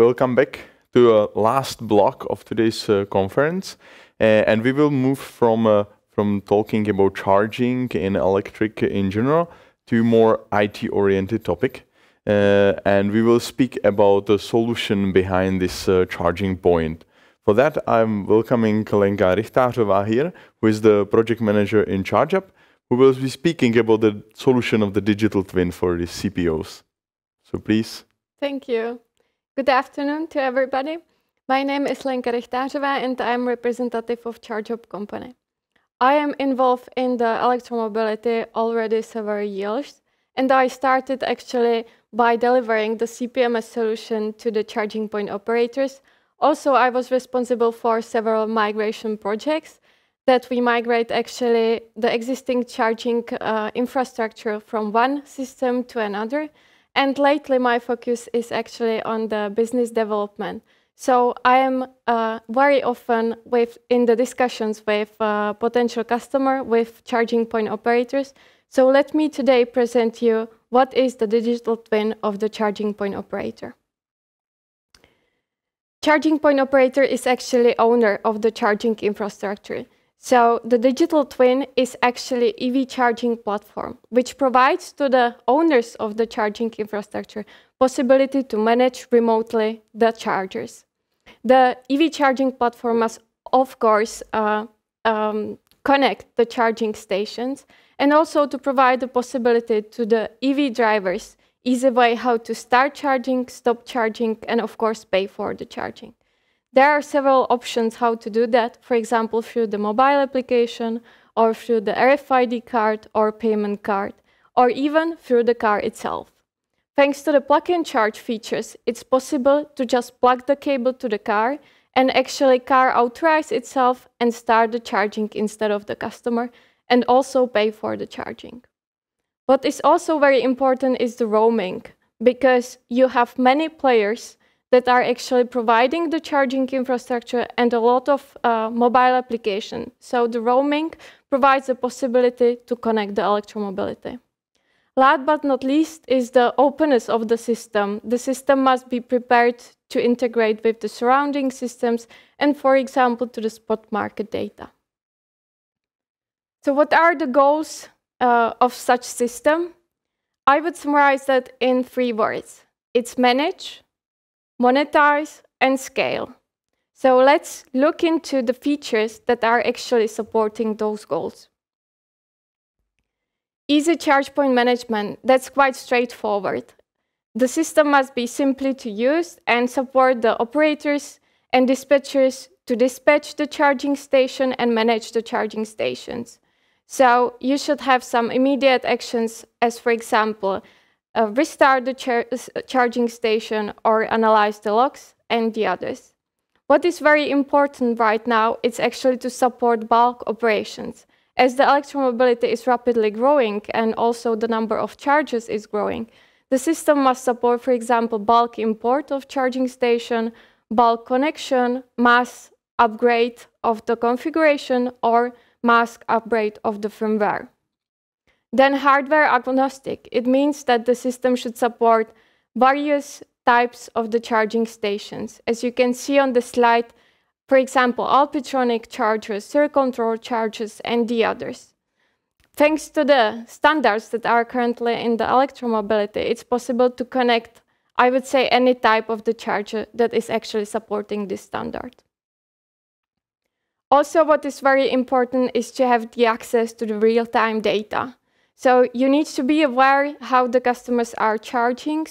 welcome back to the last block of today's conference. And we will move from talking about charging in electric in general to more IT-oriented topic. And we will speak about the solution behind this charging point. For that, I'm welcoming Lenka Rychtářová here, who is the project manager in ChargeUp, who will be speaking about the solution of the digital twin for the CPOs. So please. Thank you. Good afternoon to everybody. My name is Lenka Rychtářová and I'm representative of ChargeUp company. I am involved in the electromobility already several years, and I started actually by delivering the CPMS solution to the charging point operators. Also, I was responsible for several migration projects that we migrate actually the existing charging infrastructure from one system to another. And lately, my focus is actually on the business development. So I am very often in the discussions with potential customer, with charging point operators. So let me today present you what is the digital twin of the charging point operator. Charging point operator is actually owner of the charging infrastructure. So the digital twin is actually EV charging platform, which provides to the owners of the charging infrastructure possibility to manage remotely the chargers. The EV charging platform must, of course, connect the charging stations and also to provide the possibility to the EV drivers easy way how to start charging, stop charging, and of course pay for the charging. There are several options how to do that, for example, through the mobile application or through the RFID card or payment card, or even through the car itself. Thanks to the plug-in charge features, it's possible to just plug the cable to the car and actually car authorize itself and start the charging instead of the customer and also pay for the charging. What is also very important is the roaming, because you have many players that are actually providing the charging infrastructure and a lot of mobile application. So the roaming provides the possibility to connect the electromobility. Last but not least is the openness of the system. The system must be prepared to integrate with the surrounding systems and, for example, to the spot market data. So what are the goals of such system? I would summarize that in 3 words. It's manage, monetize, and scale. So let's look into the features that are actually supporting those goals. Easy charge point management, that's quite straightforward. The system must be simply to use and support the operators and dispatchers to dispatch the charging station and manage the charging stations. So you should have some immediate actions as, for example, restart the charging station or analyze the logs and the others. What is very important right now is actually to support bulk operations. As the electromobility is rapidly growing and also the number of chargers is growing, the system must support, for example, bulk import of charging station, bulk connection, mass upgrade of the configuration, or mass upgrade of the firmware. Then hardware agnostic. It means that the system should support various types of the charging stations. As you can see on the slide, for example, Alpitronic chargers, circuit control chargers, and the others. Thanks to the standards that are currently in the electromobility, it's possible to connect, I would say, any type of the charger that is actually supporting this standard. Also, what is very important is to have the access to the real-time data. So you need to be aware how the customers are charging,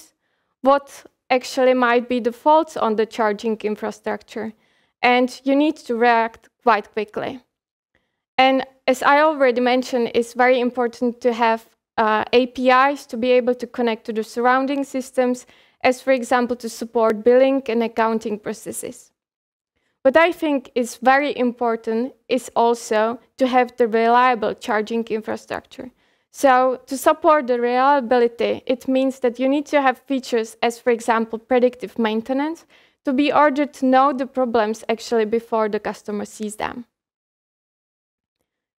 what actually might be the faults on the charging infrastructure, and you need to react quite quickly. And as I already mentioned, it's very important to have APIs to be able to connect to the surrounding systems, as for example, to support billing and accounting processes. What I think is very important is also to have the reliable charging infrastructure. So to support the reliability, it means that you need to have features as, for example, predictive maintenance, to be ordered to know the problems actually before the customer sees them.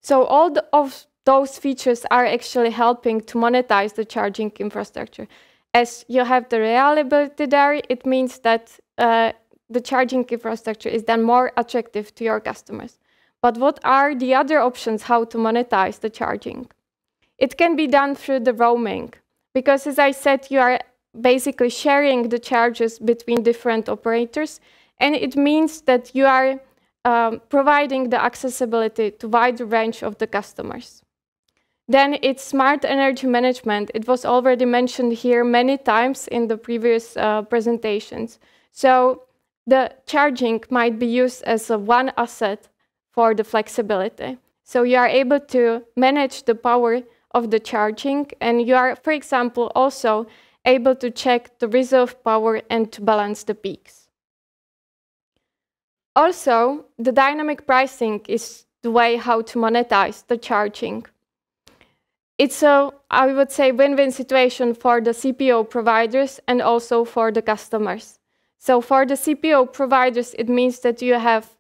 So all of those features are actually helping to monetize the charging infrastructure. as you have the reliability there, it means that the charging infrastructure is then more attractive to your customers. But what are the other options how to monetize the charging? It can be done through the roaming, because as I said, you are basically sharing the charges between different operators, and it means that you are providing the accessibility to wider range of the customers. Then it's smart energy management. It was already mentioned here many times in the previous presentations. So the charging might be used as one asset for the flexibility. So you are able to manage the power of the charging, and you are, for example, also able to check the reserve power and to balance the peaks. Also, the dynamic pricing is the way how to monetize the charging. It's a, I would say, win-win situation for the CPO providers and also for the customers. So for the CPO providers, it means that you have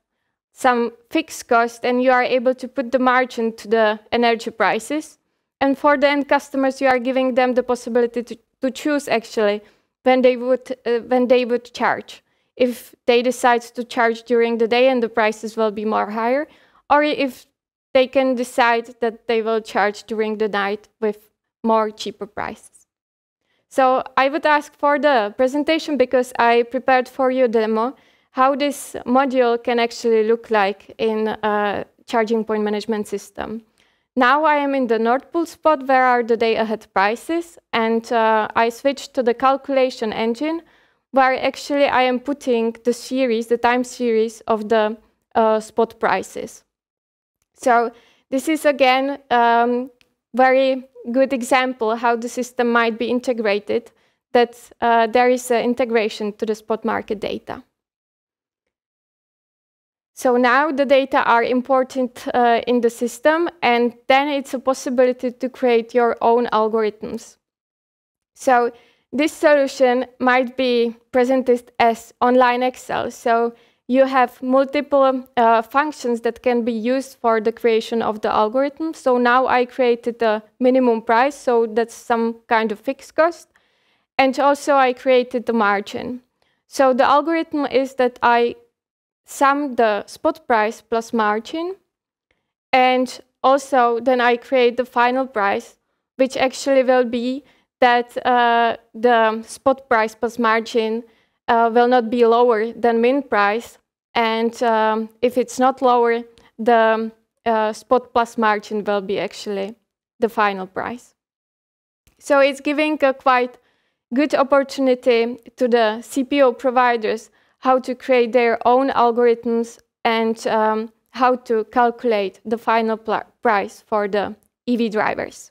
some fixed cost and you are able to put the margin to the energy prices. And for the end customers, you are giving them the possibility to choose actually when they would charge. If they decide to charge during the day and the prices will be more higher, or if they can decide that they will charge during the night with more cheaper prices. So I would ask for the presentation, because I prepared for you a demo, how this module can actually look like in a charging point management system. Now I am in the Nord Pool spot where are the day ahead prices, and I switched to the calculation engine where actually I am putting the series, the time series of the spot prices. So this is again very good example how the system might be integrated, that there is an integration to the spot market data. So now the data are imported in the system, and then it's a possibility to create your own algorithms. So this solution might be presented as online Excel. So you have multiple functions that can be used for the creation of the algorithm. So now I created the minimum price, so that's some kind of fixed cost. And also I created the margin. So the algorithm is that I sum the spot price plus margin, and also then I create the final price, which actually will be that the spot price plus margin will not be lower than min price, and if it's not lower, the spot plus margin will be actually the final price. So it's giving a quite good opportunity to the CPO providers how to create their own algorithms and how to calculate the final price for the EV drivers.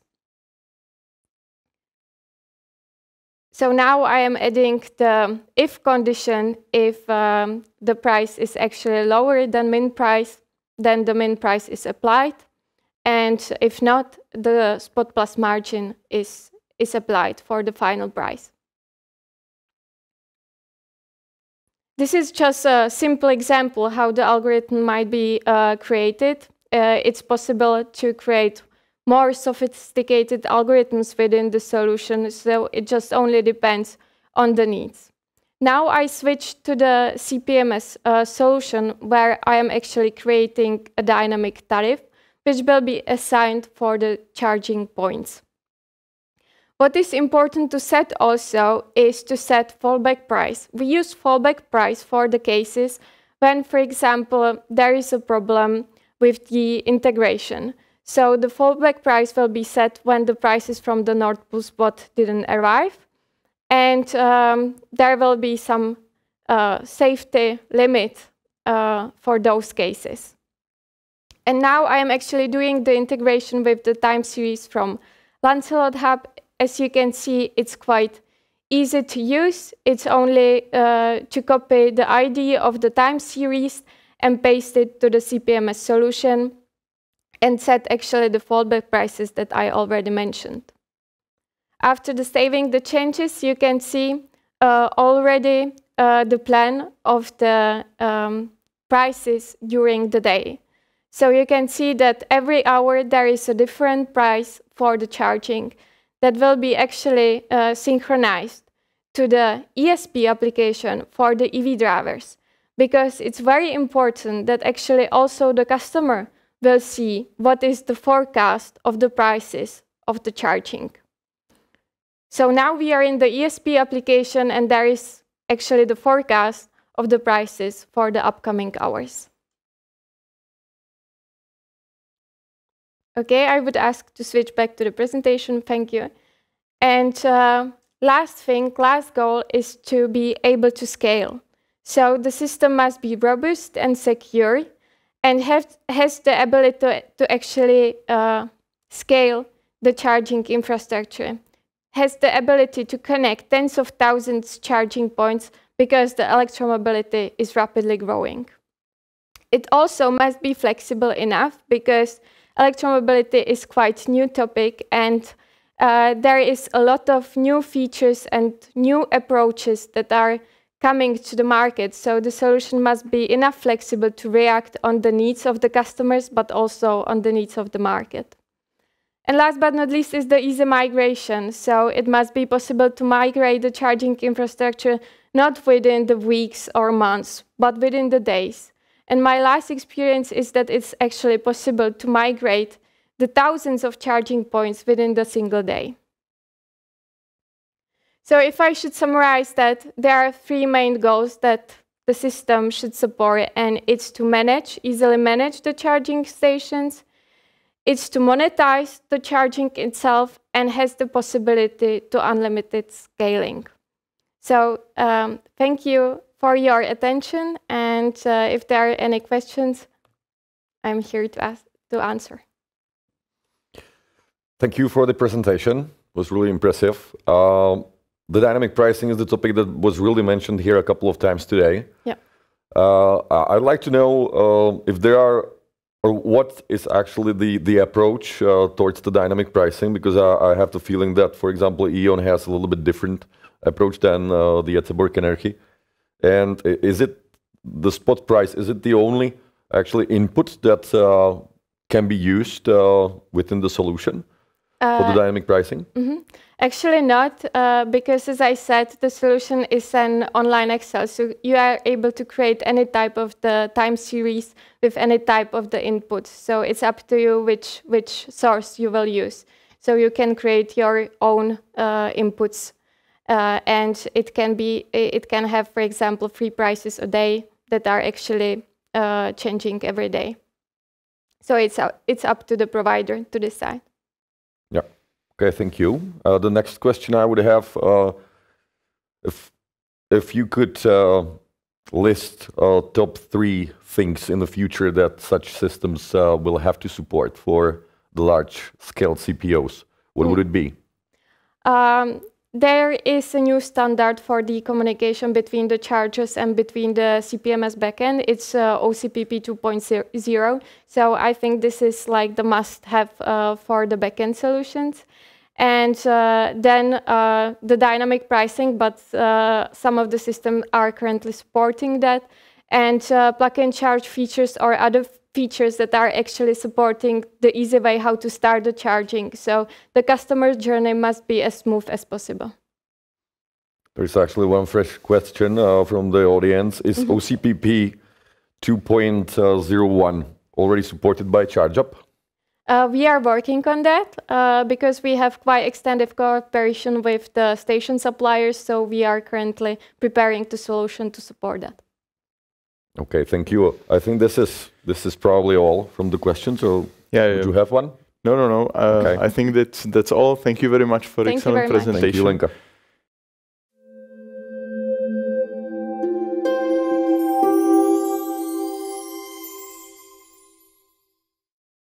So now I am adding the if condition. If the price is actually lower than min price, then the min price is applied. And if not, the spot plus margin is applied for the final price. This is just a simple example how the algorithm might be created. It's possible to create more sophisticated algorithms within the solution, so it just only depends on the needs. Now I switch to the CPMS solution, where I am actually creating a dynamic tariff, which will be assigned for the charging points. What is important to set also is to set fallback price. We use fallback price for the cases when, for example, there is a problem with the integration. So the fallback price will be set when the prices from the Nord Pool spot didn't arrive. And there will be some safety limit for those cases. And now I am actually doing the integration with the time series from Lancelot Hub. As you can see, it's quite easy to use. It's only to copy the ID of the time series and paste it to the CPMS solution and set actually the fallback prices that I already mentioned. After the saving the changes, you can see already the plan of the prices during the day. So you can see that every hour there is a different price for the charging. that will be actually synchronized to the ESP application for the EV drivers, because it's very important that actually also the customer will see what is the forecast of the prices of the charging. So now we are in the ESP application, and there is actually the forecast of the prices for the upcoming hours. Okay, I would ask to switch back to the presentation. Thank you. And last goal is to be able to scale. So the system must be robust and secure, and has the ability to actually scale the charging infrastructure, has the ability to connect tens of thousands charging points because the electromobility is rapidly growing. It also must be flexible enough because electromobility is quite a new topic, and there is a lot of new features and new approaches that are coming to the market. So the solution must be enough flexible to react on the needs of the customers, but also on the needs of the market. And last but not least is the easy migration. So it must be possible to migrate the charging infrastructure not within the weeks or months, but within the days. And my last experience is that it's actually possible to migrate the thousands of charging points within the single day. So if I should summarize that, there are three main goals that the system should support, and it's to easily manage the charging stations, it's to monetize the charging itself, and has the possibility to unlimited scaling. So thank you for your attention, and if there are any questions, I'm here to answer. Thank you for the presentation. It was really impressive. The dynamic pricing is the topic that was really mentioned here a couple of times today. Yeah. I'd like to know if there are, or what is actually the approach towards the dynamic pricing, because I have the feeling that, for example, E.ON has a little bit different approach than the Göteborg Energy. And is it the spot price, is it the only actually input that can be used within the solution for the dynamic pricing? Mm-hmm. Actually not, because as I said, the solution is an online Excel. So you are able to create any type of the time series with any type of the input. So it's up to you which source you will use. So you can create your own inputs, and it can have, for example, 3 prices a day that are actually changing every day. So it's up to the provider to decide. Yeah. Okay, thank you. The next question I would have, if you could list top 3 things in the future that such systems will have to support for the large-scale CPOs, what would it be? There is a new standard for the communication between the chargers and between the CPMS backend. It's OCPP 2.0. So I think this is like the must-have for the backend solutions. And then the dynamic pricing, but some of the systems are currently supporting that. And plug-and-charge features or other features that are actually supporting the easy way how to start the charging. So the customer journey must be as smooth as possible. There's actually one fresh question from the audience. Is OCPP 2.01 already supported by ChargeUp? We are working on that because we have quite extensive cooperation with the station suppliers. So we are currently preparing the solution to support that. Okay, thank you. I think this is probably all from the questions. So yeah, do you have one? No. Okay. I think that's all. Thank you very much for excellent presentation. Thank you, Lenka.